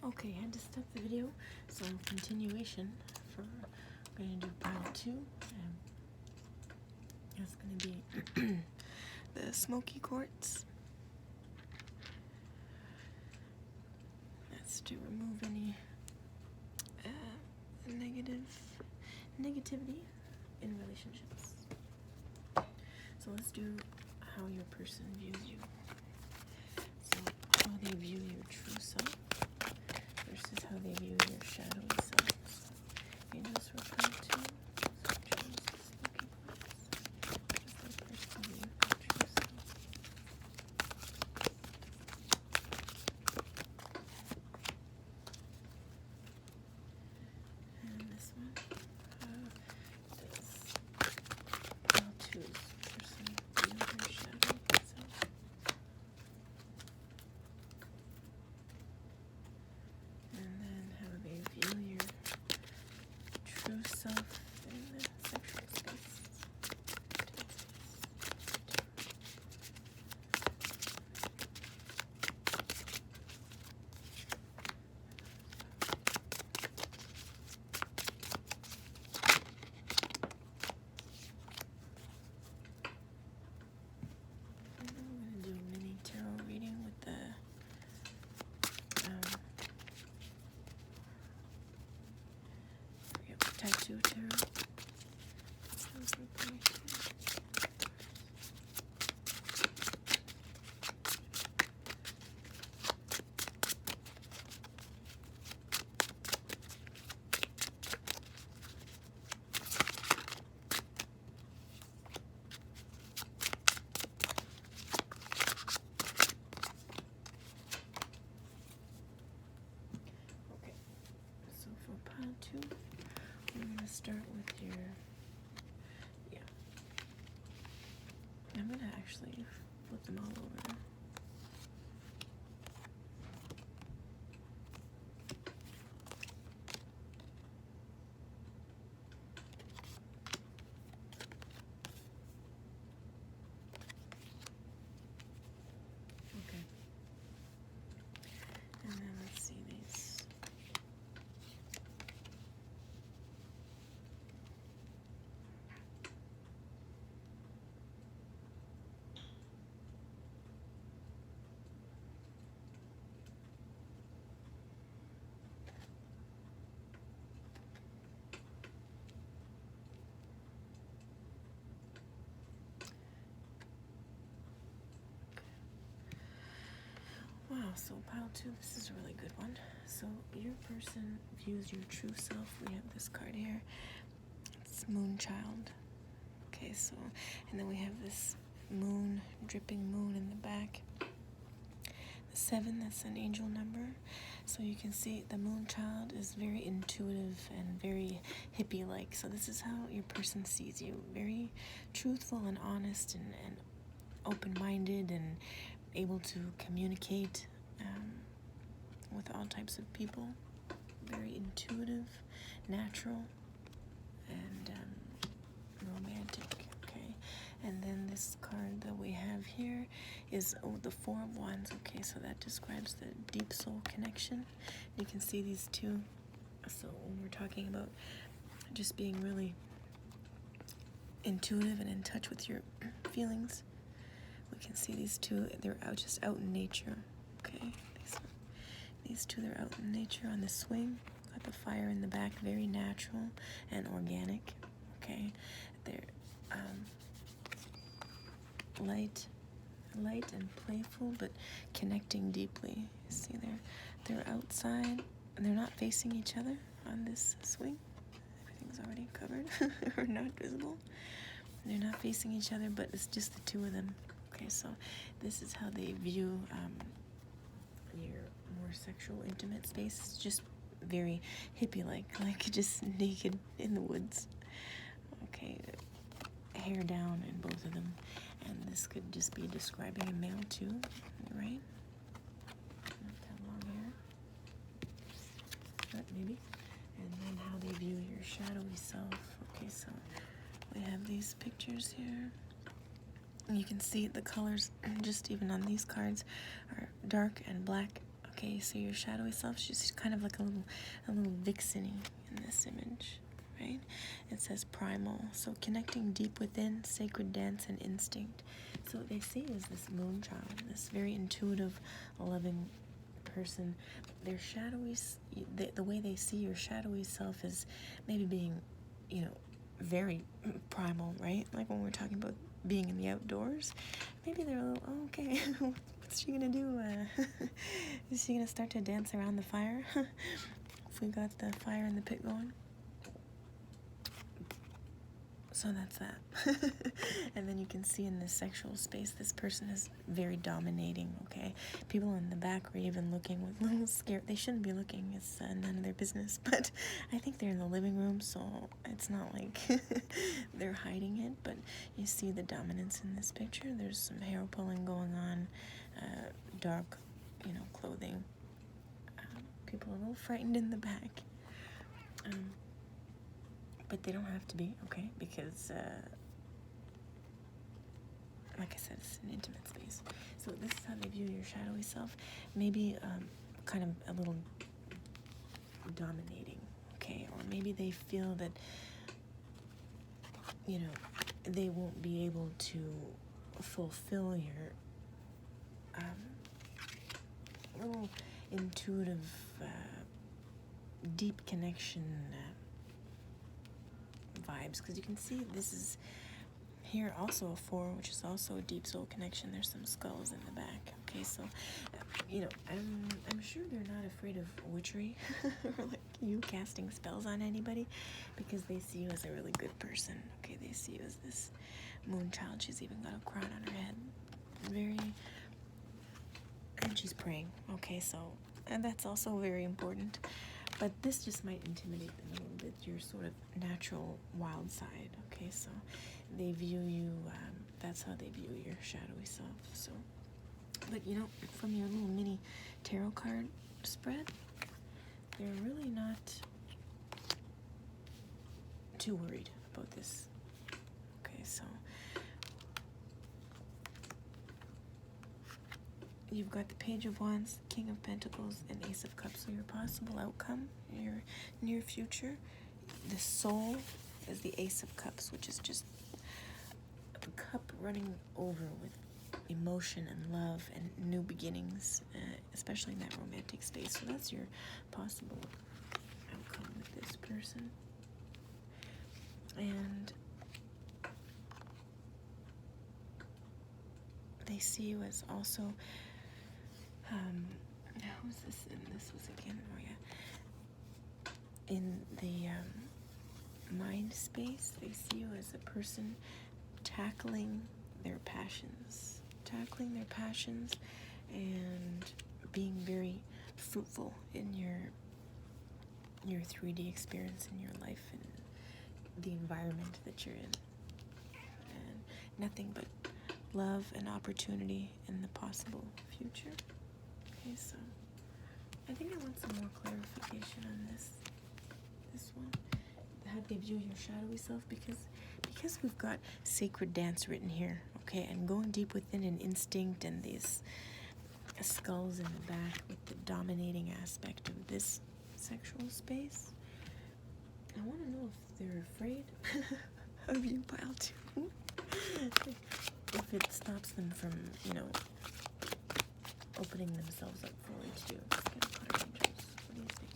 Okay, I had to stop the video, so continuation for we're going to do part 2. It's going to be the smoky quartz. That's to remove any negativity in relationships. So let's do how your person views you. So how they view your true self versus how they view your shadowy self. So angels for part 2. So choose the smoky quartz. Just the person view your true self. And this one, how choose person view your shadowy self. And then how they view your true self in the sexual space. And then we're going to do a mini tarot reading with the type 2 tarot. Okay, so for pile 2, we're going to start with your, I'm going to actually flip them all over. Okay. And then let's see these. Wow, so pile 2, this is a really good one. So your person views your true self. We have this card here. It's Moonchild. Okay, so, and then we have this moon, dripping moon in the back. The 7, that's an angel number. So you can see the Moonchild is very intuitive and very hippie-like. So this is how your person sees you. Very truthful and honest and open-minded and able to communicate with all types of people. Very intuitive, natural, and romantic. Okay, and then this card that we have here is the 4 of Wands. Okay, so that describes the deep soul connection. You can see these two. So when we're talking about just being really intuitive and in touch with your feelings, we can see these two, they're just out in nature. Okay, these two, they're out in nature on the swing. Got the fire in the back, very natural and organic. Okay, they're light and playful, but connecting deeply. You see, they're outside and they're not facing each other on this swing. Everything's already covered or not visible. They're not facing each other, but it's just the two of them. Okay, so this is how they view your more sexual, intimate space. It's just very hippie-like, like just naked in the woods. Okay, hair down in both of them. And this could just be describing a male too, right? Have long hair. But maybe. And then how they view your shadowy self. Okay, so we have these pictures here. You can see the colors just even on these cards are dark and black. Okay, so your shadowy self, she's kind of like a little vixen in this image, right? It says primal, so connecting deep within, sacred dance and instinct. So what they see is this moon child, this very intuitive, loving person. Their shadowy, the way they see your shadowy self is maybe being, very primal, right? Like when we're talking about being in the outdoors, maybe they're a little, oh, okay, what's she gonna do? Is she gonna start to dance around the fire? If we got the fire in the pit going. So that's that. And then you can see in this sexual space, this person is very dominating, okay? People in the back are even looking with a little scared. They shouldn't be looking. It's none of their business. But I think they're in the living room, so it's not like they're hiding it. But you see the dominance in this picture. There's some hair pulling going on, dark, clothing. People are a little frightened in the back. But they don't have to be, okay? Because, like I said, it's an intimate space. So this is how they view your shadowy self. Maybe kind of a little dominating, okay? Or maybe they feel that, they won't be able to fulfill your little intuitive, deep connection vibes, because you can see this is here also a 4, which is also a deep soul connection. There's some skulls in the back. Okay, so I'm sure they're not afraid of witchery or like you casting spells on anybody, because they see you as a really good person. Okay, they see you as this moon child. She's even got a crown on her head, and she's praying. Okay, so, and that's also very important. But this just might intimidate them a little bit, your sort of natural wild side, okay? So they view you, that's how they view your shadowy self. So, but from your little mini tarot card spread, they're really not too worried about this. Okay, so you've got the Page of Wands, King of Pentacles, and Ace of Cups. So your possible outcome, your near future, the soul is the Ace of Cups, which is just a cup running over with emotion and love and new beginnings, especially in that romantic space. So that's your possible outcome with this person. And they see you as also, how was this? And this was again, in the mind space, they see you as a person tackling their passions, and being very fruitful in your 3D experience in your life and the environment that you're in, and nothing but love and opportunity in the possible future. Okay, so I think I want some more clarification on this one. How they view your shadowy self, because we've got sacred dance written here, okay, and going deep within an instinct and these skulls in the back with the dominating aspect of this sexual space. I want to know if they're afraid of you, pile 2. If it stops them from, opening themselves up fully to you. Let's get a card, angels. What do you think?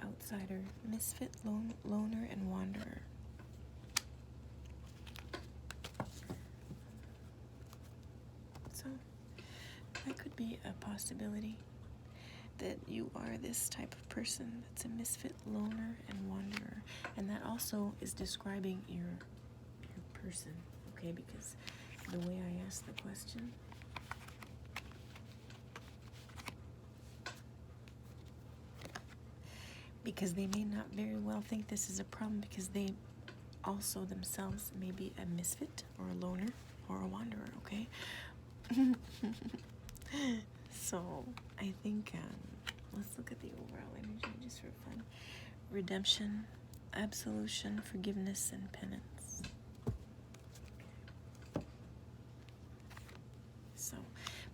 Outsider, misfit, loner, and wanderer. So, that could be a possibility, that you are this type of person that's a misfit, loner, and wanderer. And that also is describing your person, okay? Because the way I asked the question, because they may not very well think this is a problem, because they also themselves may be a misfit or a loner or a wanderer, okay? So I think let's look at the overall energy just for fun. Redemption, absolution, forgiveness, and penance. So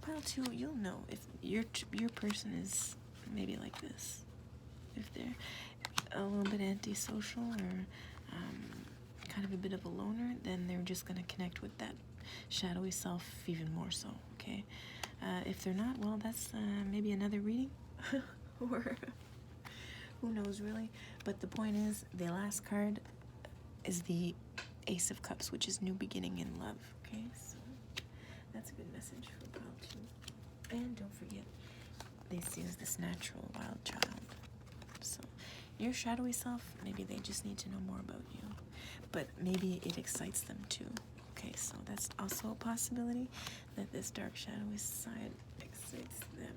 pile two, you'll know if your person is maybe like this. If they're a little bit antisocial or kind of a bit of a loner, then they're just going to connect with that shadowy self even more so, okay? If they're not, well, that's maybe another reading, or who knows really. But the point is, the last card is the Ace of Cups, which is new beginning in love, okay? So that's a good message for pile 2. And don't forget, they see as this natural wild child. So your shadowy self, maybe they just need to know more about you, but maybe it excites them too. Okay, so that's also a possibility, that this dark shadowy side excites them.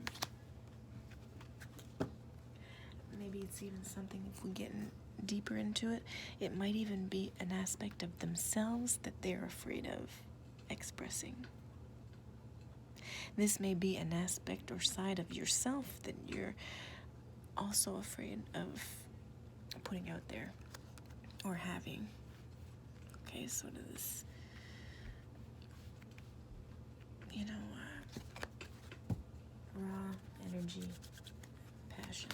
Maybe it's even something, if we get deeper into it, it might even be an aspect of themselves that they're afraid of expressing. This may be an aspect or side of yourself that you're also afraid of putting out there or having. Okay, so to this, you know, raw energy, passion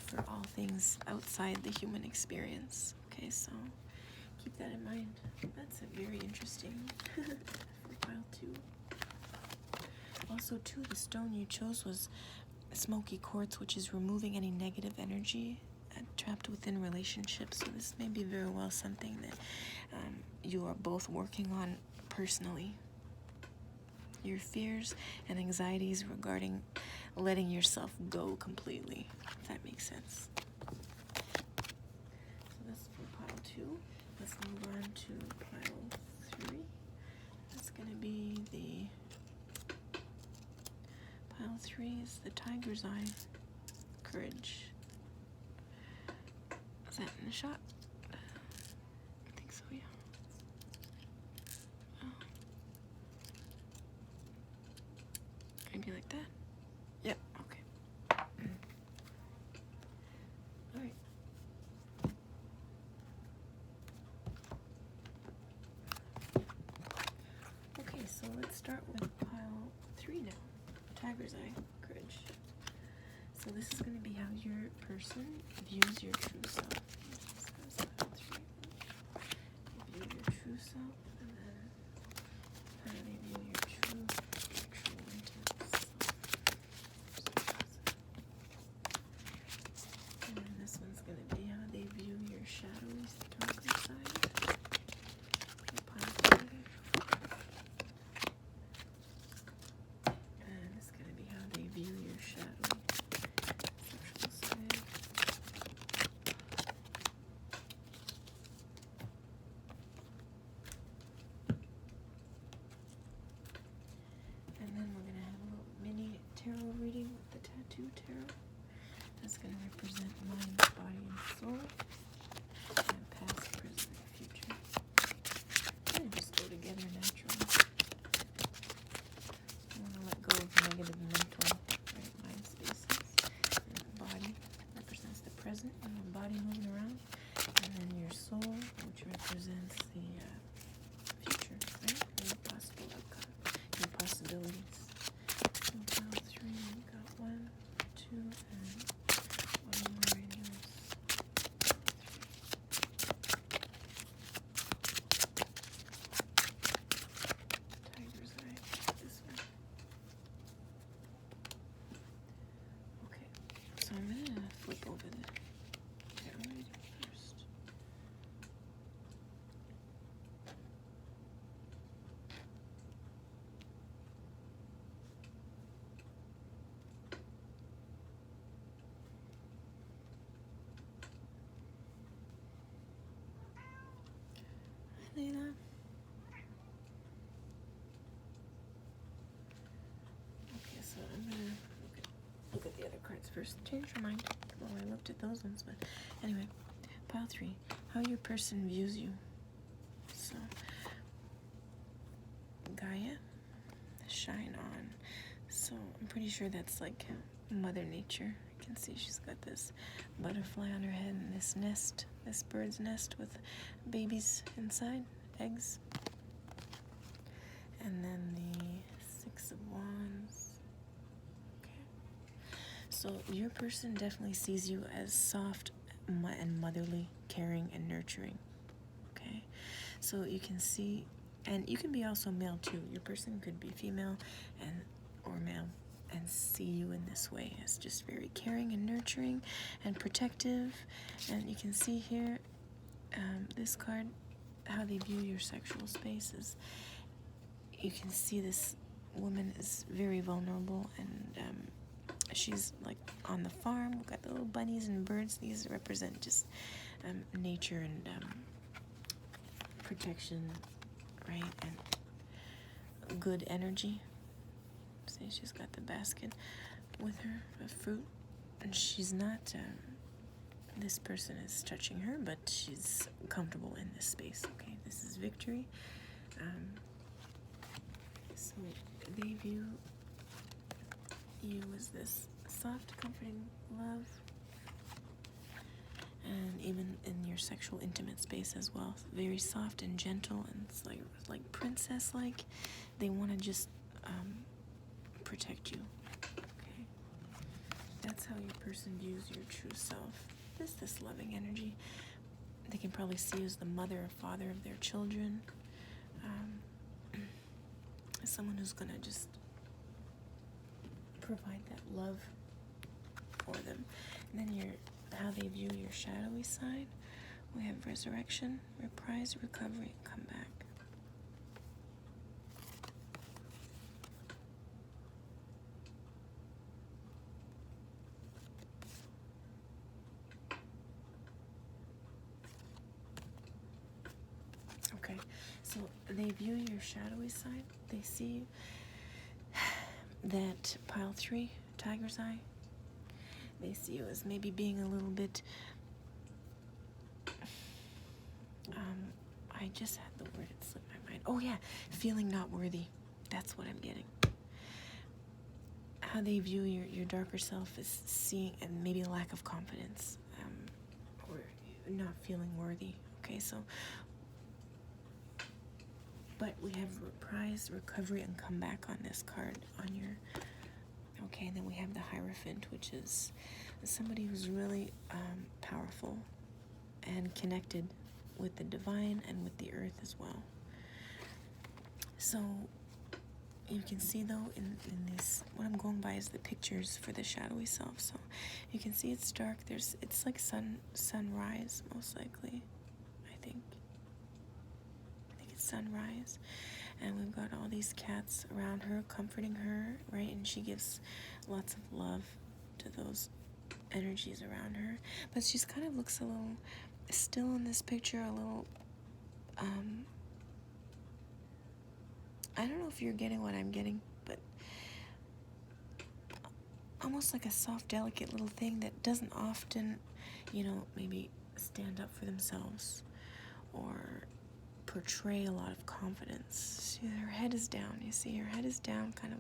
for all things outside the human experience. Okay, so keep that in mind. That's a very interesting for pile 2. Also, too, the stone you chose was smoky quartz, which is removing any negative energy trapped within relationships. So this may be very well something that you are both working on personally. Your fears and anxieties regarding letting yourself go completely, if that makes sense. So that's for pile 2. Let's move on to pile 3. That's going to be pile 3 is the tiger's eye, courage. Is that in the shot? I think so, yeah. Oh. Maybe like that? Yep, okay. Alright. Okay, so let's start with pile 3 now. Tiger's eye, courage. So this is going to be how your person views your true self. So that's pile 3. View your true self, and then how do they view your true intimate self. And then this one's going to be how they view your shadowy, darker side. Pile 3. And it's going to be how they view your shadowy sexual side. And then we're going to have a little mini tarot reading with the tattoo tarot. That's going to represent mind, body, and soul, and past, present, and future. And just go together naturally. You want to let go of negative mental, mind spaces. And the body represents the present, and the body moving around. And then your soul, which represents the future, right? And your possible outcome, your possibilities. So pile 3, we got 1, 2, and 1 more in yours. Tiger's eye, this one. Okay, so I'm gonna flip over the tarot reading first. Hi, Layla. Okay, so I'm gonna look at the other cards first. Change your mind. Well, I looked at those ones, but anyway, pile 3. How your person views you. So, Gaia, shine on. So I'm pretty sure that's like Mother Nature. I can see she's got this butterfly on her head and this nest, this bird's nest with babies inside, eggs. And then the Six of Wands. Okay. So your person definitely sees you as soft and motherly, caring and nurturing. Okay. So you can see, and you can be also male too. Your person could be female or male and see you in this way as just very caring and nurturing and protective. And you can see here, this card, how they view your sexual spaces. You can see this woman is very vulnerable, and she's like on the farm. We've got the little bunnies and birds. These represent just nature and protection, right? And good energy. See, she's got the basket with her of fruit, and she's not, this person is touching her, but she's comfortable in this space. Okay, this is victory. So they view you as this soft, comforting love, and even in your sexual intimate space as well, very soft and gentle, and it's like princess-like. They want to just protect you. Okay, that's how your person views your true self. This loving energy. They can probably see you as the mother or father of their children. Someone who's gonna just provide that love for them. And then how they view your shadowy side. We have resurrection, reprise, recovery, and come back. Okay, so they view your shadowy side. They see that pile 3, tiger's eye. They see you as maybe being a little bit, I just had the word, it slipped my mind. Oh yeah, feeling not worthy. That's what I'm getting. How they view your darker self is seeing, and maybe a lack of confidence, or not feeling worthy. Okay, so, but we have reprise, recovery, and come back on this card on your, okay, and then we have the Hierophant, which is somebody who's really powerful and connected with the divine and with the earth as well. So you can see though in this, what I'm going by is the pictures for the shadowy self. So you can see it's dark. It's like sunrise most likely. I think it's sunrise, and we've got all these cats around her comforting her, right? And she gives lots of love to those energies around her, but she kind of looks a little still in this picture, a little I don't know if you're getting what I'm getting, but almost like a soft, delicate little thing that doesn't often, maybe stand up for themselves or portray a lot of confidence. Her head is down. You see, her head is down, kind of.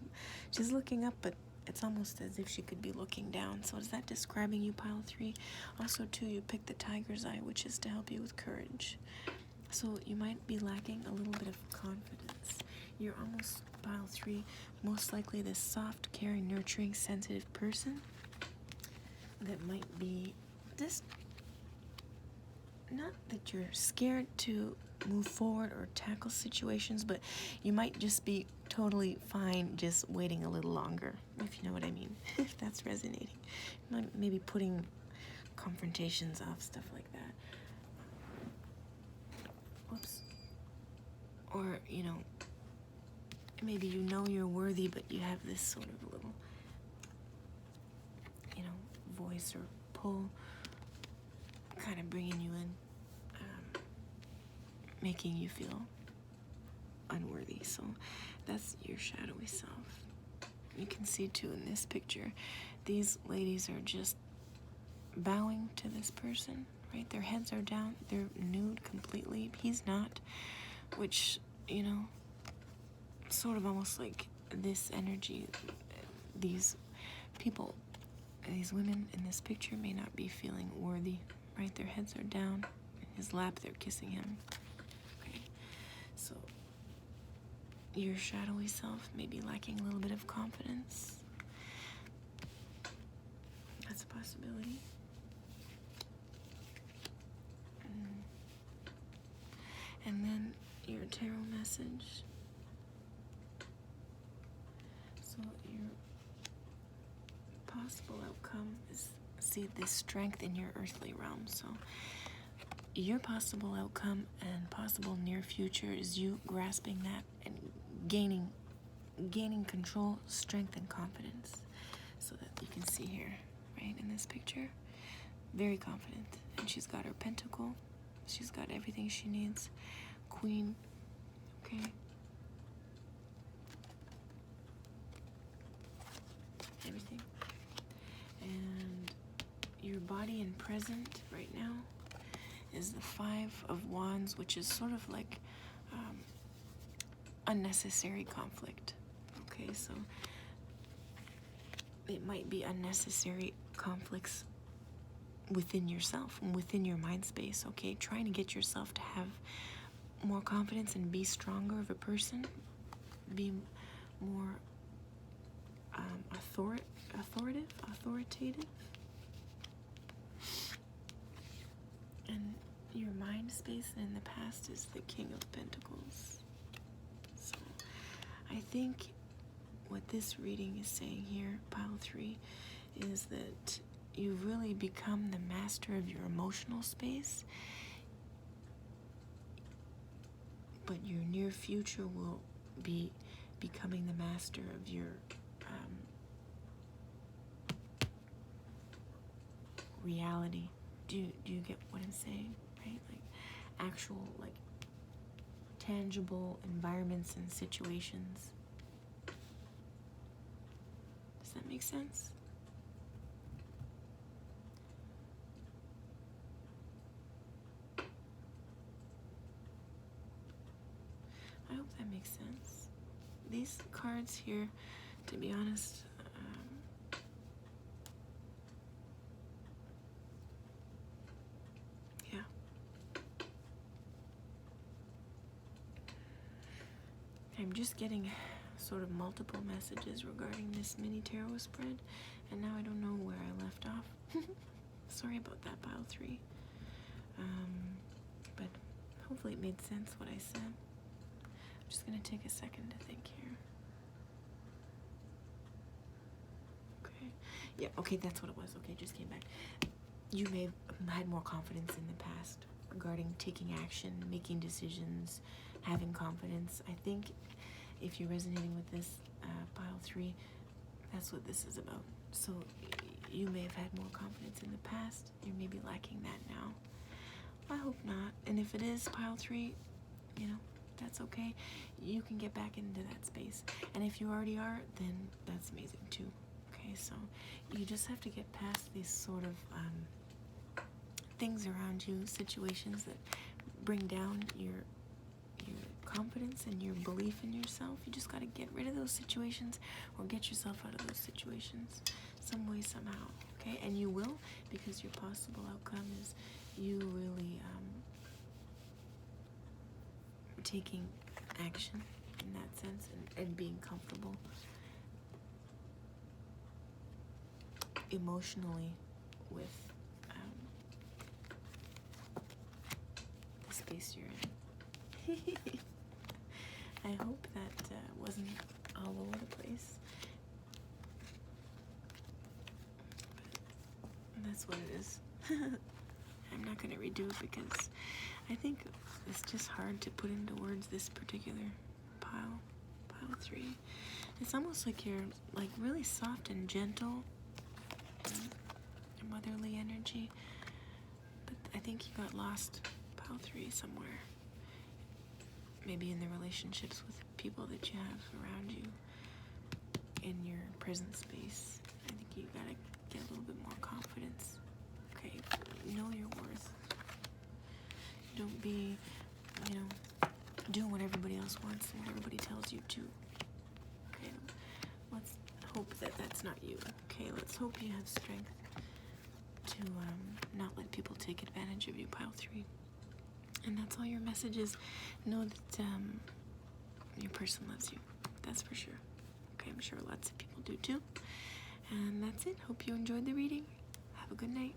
She's looking up, but it's almost as if she could be looking down. So is that describing you, pile 3? Also, too, you picked the tiger's eye, which is to help you with courage. So you might be lacking a little bit of confidence. You're almost, pile 3, most likely this soft, caring, nurturing, sensitive person that might be just, not that you're scared to move forward or tackle situations, but you might just be totally fine just waiting a little longer, if you know what I mean, if that's resonating. Maybe putting confrontations off, stuff like that. Whoops. Or, maybe you're worthy, but you have this sort of little, voice or pull kind of bringing you in, making you feel unworthy. So that's your shadowy self. You can see too in this picture, these ladies are just bowing to this person, right? Their heads are down, they're nude completely. He's not, which, sort of almost like this energy, these people, these women in this picture may not be feeling worthy, right? Their heads are down, in his lap, they're kissing him. Okay, so your shadowy self may be lacking a little bit of confidence. That's a possibility. And then your tarot message. So your possible outcome is, see, this strength in your earthly realm. So your possible outcome and possible near future is you grasping that and gaining control, strength, and confidence. So that you can see here, right, in this picture, very confident. And she's got her pentacle. She's got everything she needs. Queen, okay. Everything. And your body in present right now is the 5 of Wands, which is sort of like unnecessary conflict. Okay, so it might be unnecessary conflicts within yourself and within your mind space, okay? Trying to get yourself to have more confidence and be stronger of a person, be more authoritative. And your mind space in the past is the King of Pentacles. So I think what this reading is saying here, pile 3, is that you've really become the master of your emotional space, but your near future will be becoming the master of your reality. Do you get what I'm saying? Right? Like actual, like tangible environments and situations. Does that make sense? I hope that makes sense. These cards here, to be honest, yeah. I'm just getting sort of multiple messages regarding this mini tarot spread, and now I don't know where I left off. Sorry about that, pile 3. But hopefully it made sense what I said. I'm just gonna take a second to think here. Okay. Yeah, okay, that's what it was. Okay, just came back. You may have had more confidence in the past regarding taking action, making decisions, having confidence. I think if you're resonating with this, pile 3, that's what this is about. So you may have had more confidence in the past. You may be lacking that now. I hope not. And if it is pile 3, you know, that's okay. You can get back into that space. And if you already are, then that's amazing too. Okay, so you just have to get past these sort of things around you, situations that bring down your confidence and your belief in yourself. You just got to get rid of those situations or get yourself out of those situations some way, somehow. Okay, and you will, because your possible outcome is you really taking action in that sense and being comfortable emotionally with the space you're in. I hope that wasn't all over the place. But that's what it is. I'm not going to redo it because I think it's just hard to put into words this particular pile 3. It's almost like you're like really soft and gentle, your motherly energy, but I think you got lost, pile 3, somewhere. Maybe in the relationships with people that you have around you in your present space. I think you gotta get a little bit more confidence. Okay, know your worth. Don't be, doing what everybody else wants and what everybody tells you to. Okay, let's hope that that's not you. Okay, let's hope you have strength to not let people take advantage of you, pile 3. And that's all your messages. Know that Your person loves you. That's for sure. Okay, I'm sure lots of people do too. And that's it. Hope you enjoyed the reading. Have a good night.